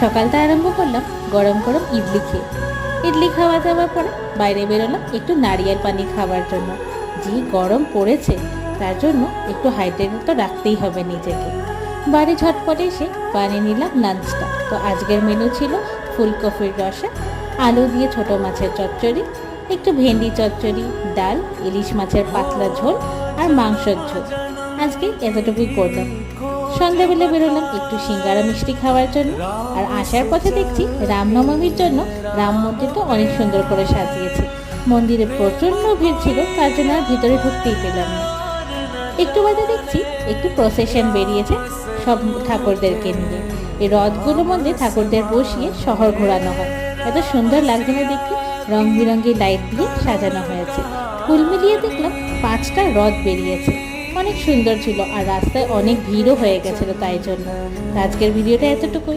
সকালটা আরম্ভ করলাম গরম গরম ইডলি খেয়ে। ইডলি খাওয়া দাওয়ার পরে বাইরে বেরোলাম একটু নারিয়েল পানি খাওয়ার জন্য। যে গরম পড়েছে তার জন্য একটু হাইড্রেটেড তো রাখতেই হবে নিজেকে। বাড়ি ঝটপটে এসে বানিয়ে নিলাম লাঞ্চটা। তো আজকের মেনু ছিল ফুলকপির রসা, আলু দিয়ে ছোট মাছের চচ্চড়ি, একটু ভেন্ডি চচ্চড়ি, ডাল, ইলিশ মাছের পাতলা ঝোল আর মাংসের ঝোল। আজকে এতটুকুই করলাম। সন্ধ্যাবেলা বেরোলাম একটু সিঙ্গারা মিষ্টি খাওয়ার জন্য। আর আসার পথে দেখছি রামনবমীর জন্য রাম মন্দিরটা অনেক সুন্দর করে সাজিয়েছে। মন্দিরে প্রচণ্ড ভিড় ছিল, তার জন্য আর ভিতরে ঢুকতেই পেলাম না। একটু বাদে দেখছি একটু প্রসেশন বেরিয়েছে সব ঠাকুরদেরকে নিয়ে। এই রথগুলোর মধ্যে ঠাকুরদের বসিয়ে শহর ঘোরানো হয়। এত সুন্দর লাগছে না দেখতে, রং বেরঙি লাইট দিয়ে সাজানো হয়েছে। ফুল মিলিয়ে দেখলাম 5টা রথ বেরিয়েছে, অনেক সুন্দর ছিল। আর রাস্তায় অনেক ভিড়ও হয়ে গেছিল, তাই জন্য আজকের ভিডিওটা এতটুকুই।